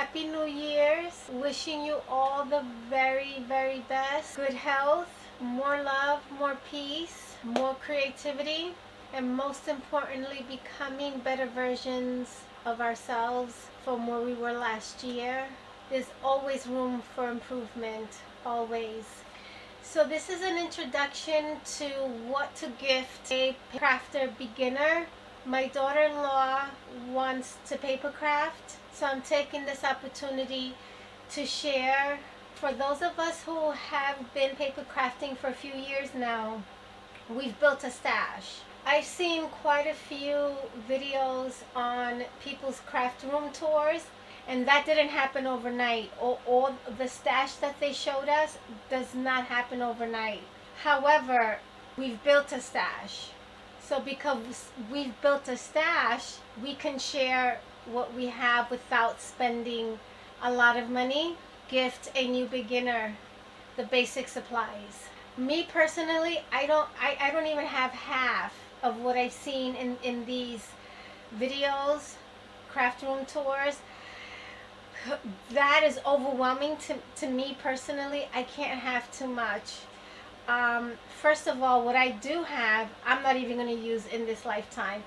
Happy New Year's. Wishing you all the very, very best. Good health, more love, more peace, more creativity, and most importantly, becoming better versions of ourselves from where we were last year. There's always room for improvement, always. So this is an introduction to what to gift a crafter beginner. My daughter-in-law wants to paper craft, so I'm taking this opportunity to share. For those of us who have been paper crafting for a few years now, we've built a stash. I've seen quite a few videos on people's craft room tours, and that didn't happen overnight. All the stash that they showed us does not happen overnight. However, we've built a stash. So because we've built a stash, we can share what we have without spending a lot of money. Gift a new beginner the basic supplies. Me personally, I don't even have half of what I've seen in these videos, craft room tours. That is overwhelming to me personally. I can't have too much. First of all, what I do have, I'm not even going to use in this lifetime.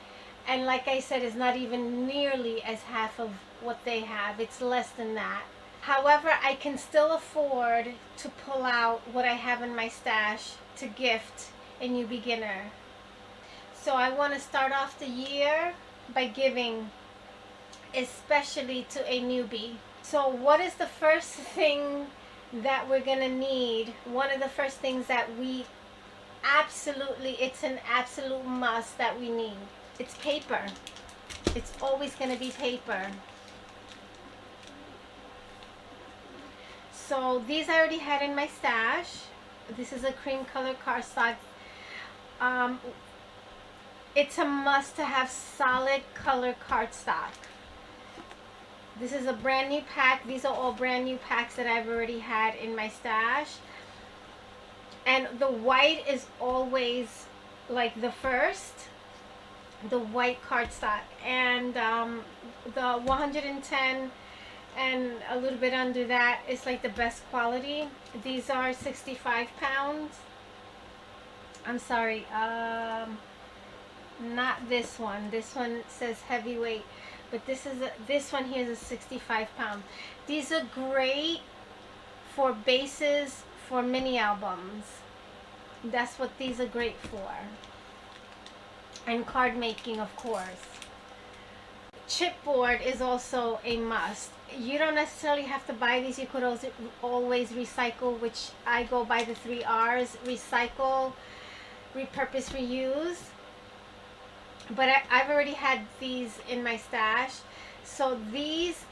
And like I said, it's not even nearly as half of what they have. It's less than that. However, I can still afford to pull out what I have in my stash to gift a new beginner. So I want to start off the year by giving, especially to a newbie. So what is the first thing that we're gonna need? One of the first things that we absolutely, it's an absolute must that we need. It's paper. It's always gonna be paper. So these I already had in my stash. This is a cream color cardstock. It's a must to have solid color cardstock. This is a brand new pack. These are all brand new packs that I've already had in my stash. And the white is always like the first, the white cardstock. And the 110 and a little bit under that is like the best quality. These are 65 pounds. I'm sorry, not this one. This one says heavyweight. But this one here is a 65 pound. These are great for bases for mini albums. That's what these are great for. And card making, of course. Chipboard is also a must. You don't necessarily have to buy these. You could also always recycle, which I go by the 3 R's. Recycle, repurpose, reuse. But I've already had these in my stash. So this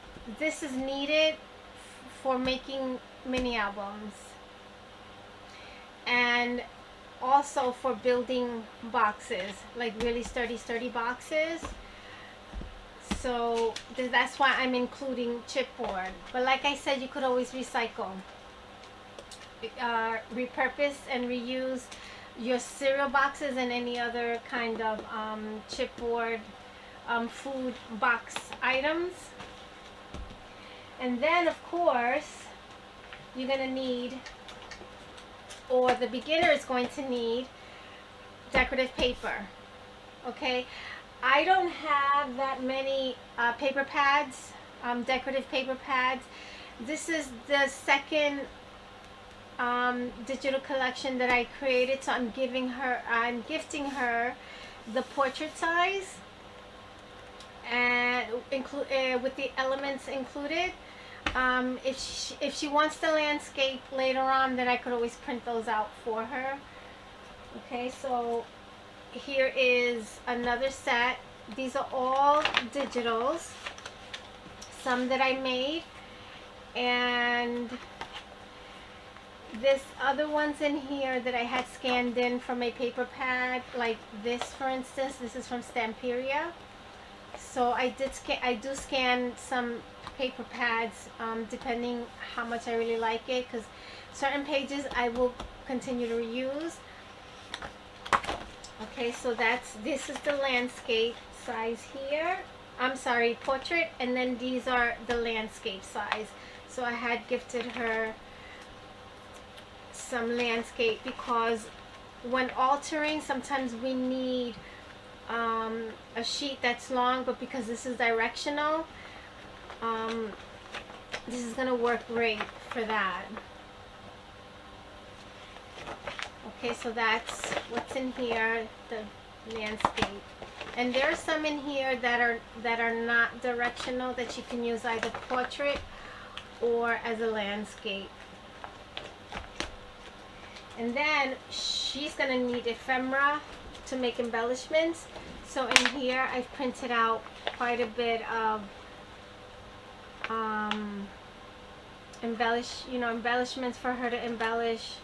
is needed for making mini albums. And also for building boxes, like really sturdy boxes. So that's why I'm including chipboard. But like I said, you could always recycle, repurpose and reuse your cereal boxes and any other kind of chipboard food box items. And then of course you're gonna need, or the beginner is going to need, decorative paper. Okay, I don't have that many paper pads, decorative paper pads. This is the second digital collection that I created, so I'm gifting her the portrait size, and with the elements included. If she wants the landscape later on, then I could always print those out for her. Okay, so here is another set. These are all digitals, some that I made, and this other ones in here that I had scanned in from a paper pad, like this for instance. This is from Stamperia. So I do scan some paper pads depending how much I really like it, because certain pages I will continue to reuse. Okay, so this is the landscape size here. I'm sorry, portrait, and then these are the landscape size. So I had gifted her some landscape because when altering, sometimes we need a sheet that's long, but because this is directional, this is going to work great for that. Okay, so that's what's in here, the landscape. And there are some in here that are not directional, that you can use either portrait or as a landscape. And then she's going to need ephemera to make embellishments. So in here I've printed out quite a bit of embellishments for her to embellish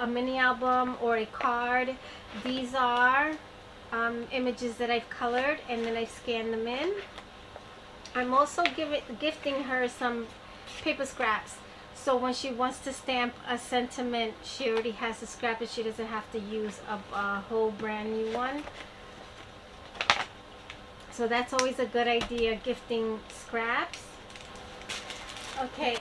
a mini album or a card. These are images that I've colored and then I've scanned them in. I'm also gifting her some paper scraps, so when she wants to stamp a sentiment, she already has a scrap and she doesn't have to use a whole brand new one. So that's always a good idea, gifting scraps. Okay,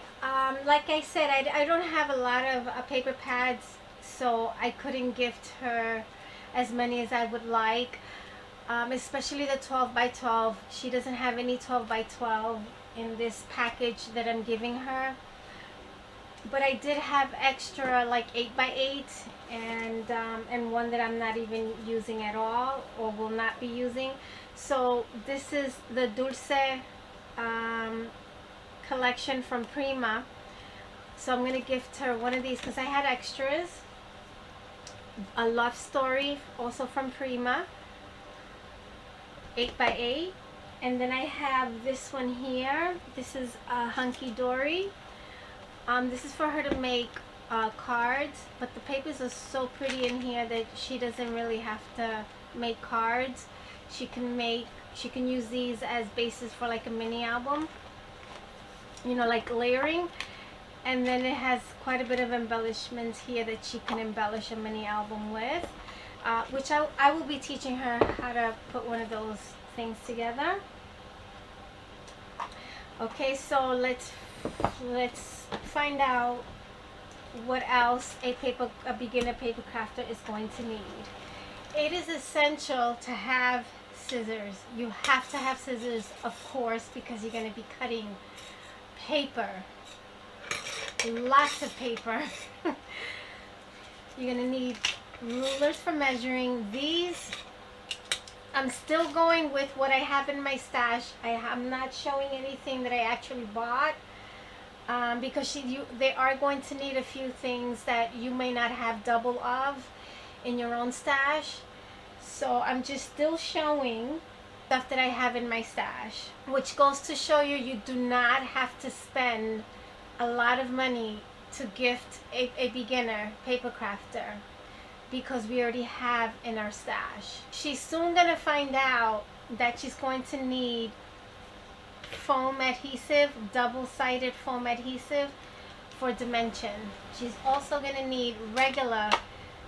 like I said, I don't have a lot of paper pads, so I couldn't gift her as many as I would like, especially the 12 by 12. She doesn't have any 12 by 12 in this package that I'm giving her, but I did have extra like 8 by 8 and one that I'm not even using at all or will not be using. So this is the Dulce collection from Prima. So I'm going to gift her one of these because I had extras. A love story also from Prima, 8 by 8. And then I have this one here. This is a Hunky Dory. This is for her to make cards, but the papers are so pretty in here that she doesn't really have to make cards. She can use these as bases for like a mini album, you know, like layering. And then it has quite a bit of embellishments here that she can embellish a mini album with, which I will be teaching her how to put one of those things together. Okay, so let's find out what else a beginner paper crafter is going to need. It is essential to have scissors. You have to have scissors, of course, because you're going to be cutting paper. Lots of paper. You're going to need rulers for measuring. These, I'm still going with what I have in my stash. I'm not showing anything that I actually bought, because they are going to need a few things that you may not have double of in your own stash. So I'm just still showing stuff that I have in my stash, which goes to show you, you do not have to spend a lot of money to gift a beginner paper crafter, because we already have in our stash. She's soon gonna find out that she's going to need foam adhesive, double-sided foam adhesive for dimension. She's also gonna need regular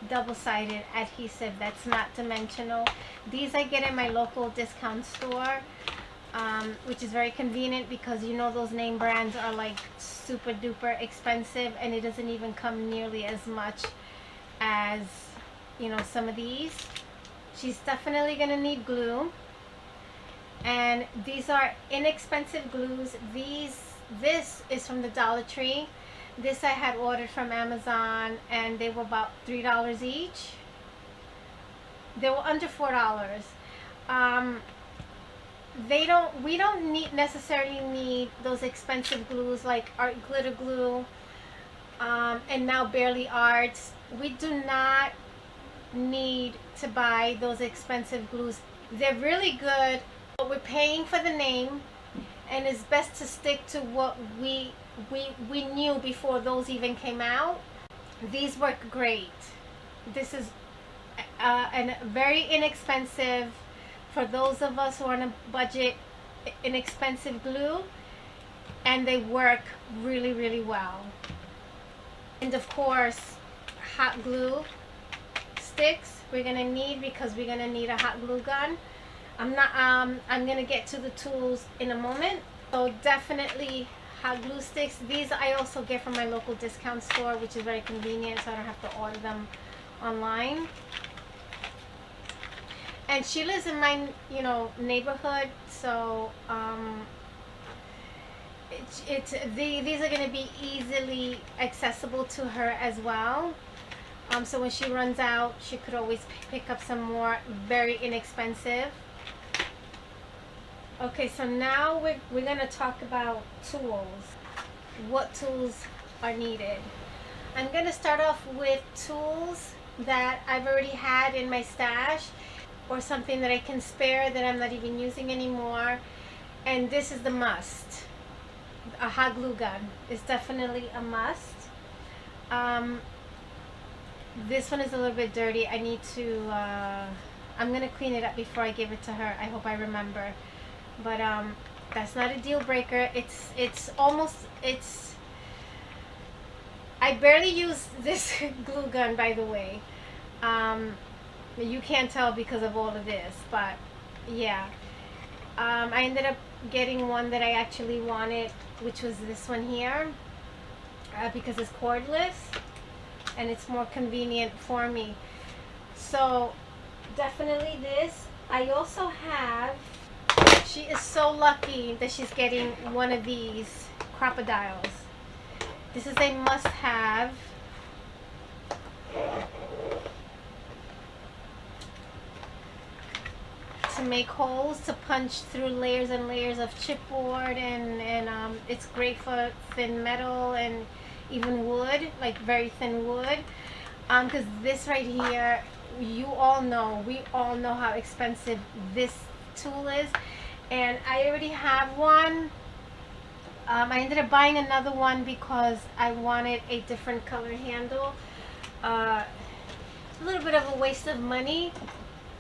double-sided adhesive that's not dimensional. These I get in my local discount store, which is very convenient because you know those name brands are like super duper expensive, and it doesn't even come nearly as much as, you know, some of these. She's definitely gonna need glue, and these are inexpensive glues. This is from the Dollar Tree. This I had ordered from Amazon, and they were about $3 each. They were under $4. We don't necessarily need those expensive glues like Art Glitter Glue, and now Barely Arts. We do not need to buy those expensive glues. They're really good, but we're paying for the name, and it's best to stick to what we knew before those even came out. These work great. This is very inexpensive for those of us who are on a budget, inexpensive glue, and they work really, really well. And of course, hot glue sticks we're gonna need, because we're gonna need a hot glue gun. I'm gonna get to the tools in a moment. So definitely hot glue sticks. These I also get from my local discount store, which is very convenient, so I don't have to order them online. And she lives in my, neighborhood, so these are going to be easily accessible to her as well. So when she runs out, she could always pick up some more, very inexpensive. Okay, so now we're going to talk about tools. What tools are needed? I'm going to start off with tools that I've already had in my stash, or something that I can spare that I'm not even using anymore. And this is the must. A hot glue gun is definitely a must. This one is a little bit dirty. I need to I'm gonna clean it up before I give it to her. I hope I remember. But that's not a deal breaker. It's I barely use this glue gun, by the way. You can't tell because of all of this, but yeah. I ended up getting one that I actually wanted, which was this one here, because it's cordless and it's more convenient for me. So definitely this. I also have, she is so lucky that she's getting one of these crocodiles. This is a must-have. To make holes, to punch through layers and layers of chipboard, and it's great for thin metal and even wood, like very thin wood. Because this right here, we all know how expensive this tool is, and I already have one. I ended up buying another one because I wanted a different color handle. A little bit of a waste of money,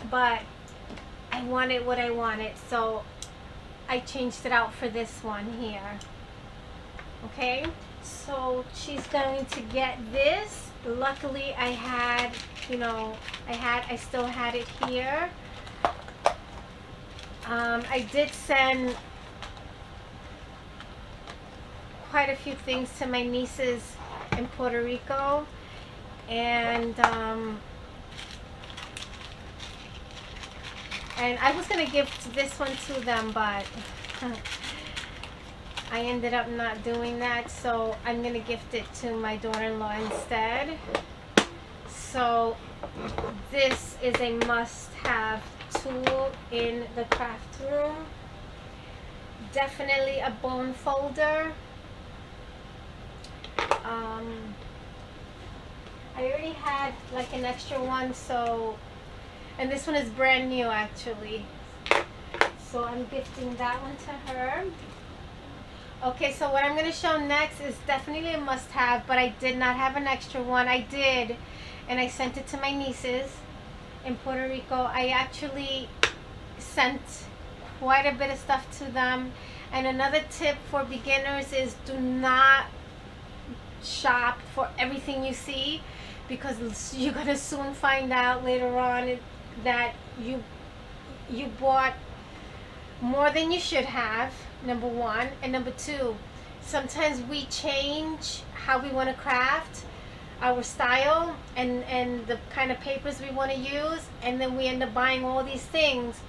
but I wanted what I wanted, so I changed it out for this one here. Okay, so she's going to get this. Luckily I had, I still had it here. I did send quite a few things to my nieces in Puerto Rico, and I was gonna give this one to them, but I ended up not doing that, so I'm gonna gift it to my daughter-in-law instead. So this is a must-have tool in the craft room. Definitely a bone folder. I already had like an extra one, so, and this one is brand new actually, so I'm gifting that one to her. Okay, so what I'm going to show next is definitely a must-have, but I did not have an extra one. I did, and I sent it to my nieces in Puerto Rico. I actually sent quite a bit of stuff to them. And another tip for beginners is do not shop for everything you see, because you're going to soon find out later on that you bought more than you should have, number one. And number two, sometimes we change how we want to craft, our style, and the kind of papers we want to use, and then we end up buying all these things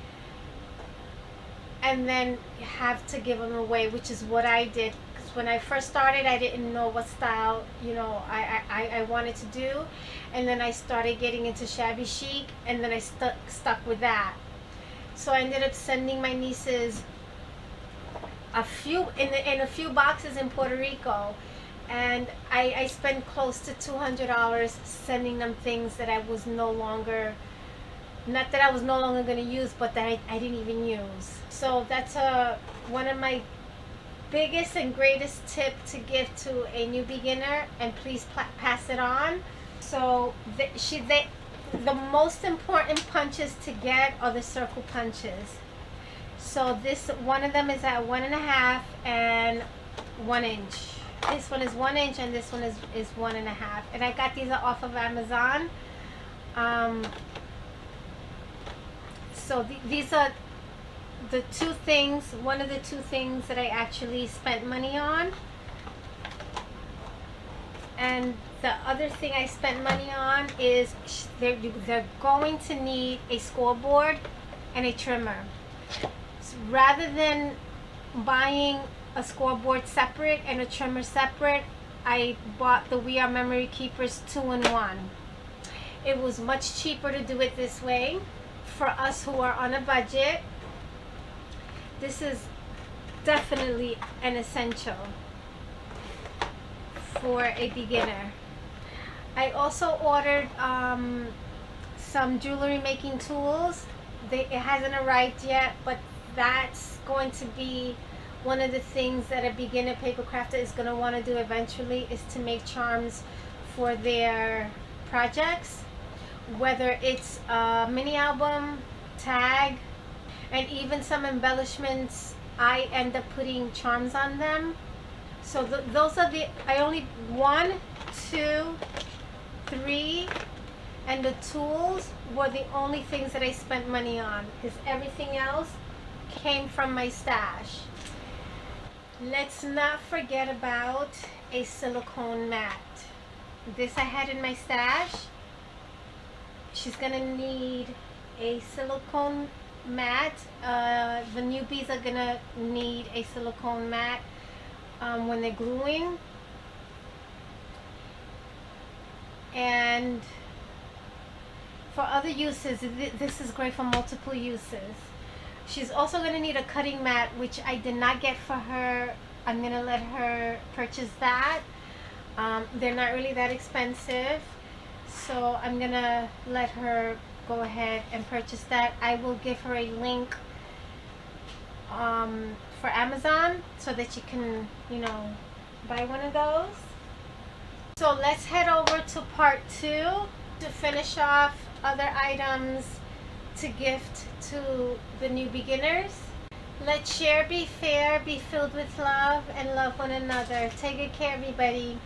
and then have to give them away, which is what I did. Because when I first started, I didn't know what style I wanted to do, and then I started getting into shabby chic, and then I stuck with that. So I ended up sending my nieces a few in a few boxes in Puerto Rico, and I spent close to $200 sending them things that I was no longer, not that I was no longer going to use, but that I didn't even use. So that's one of my biggest and greatest tip to give to a new beginner, and please pass it on. So the most important punches to get are the circle punches. So this one of them is at 1.5 and 1 inch. This one is 1 inch and this one is 1.5. And I got these off of Amazon. So these are one of the two things that I actually spent money on. And the other thing I spent money on is they're going to need a scoreboard and a trimmer. So rather than buying a scoreboard separate and a trimmer separate, I bought the We Are Memory Keepers 2-in-1. It was much cheaper to do it this way. For us who are on a budget, this is definitely an essential for a beginner. I also ordered some jewelry making tools. It hasn't arrived yet, but that's going to be one of the things that a beginner paper crafter is going to want to do eventually, is to make charms for their projects, whether it's a mini album, tag, and even some embellishments. I end up putting charms on them. So those are I only 1, 2, 3, and the tools were the only things that I spent money on, because everything else came from my stash. Let's not forget about a silicone mat. This I had in my stash. She's gonna need a silicone mat. The newbies are gonna need a silicone mat when they're gluing. And for other uses, this is great for multiple uses. She's also going to need a cutting mat, which I did not get for her. I'm going to let her purchase that. They're not really that expensive, so I'm going to let her go ahead and purchase that. I will give her a link for Amazon so that she can, buy one of those. So let's head over to part 2 to finish off other items to gift to the new beginners. Let's share, be fair, be filled with love, and love one another. Take good care, everybody.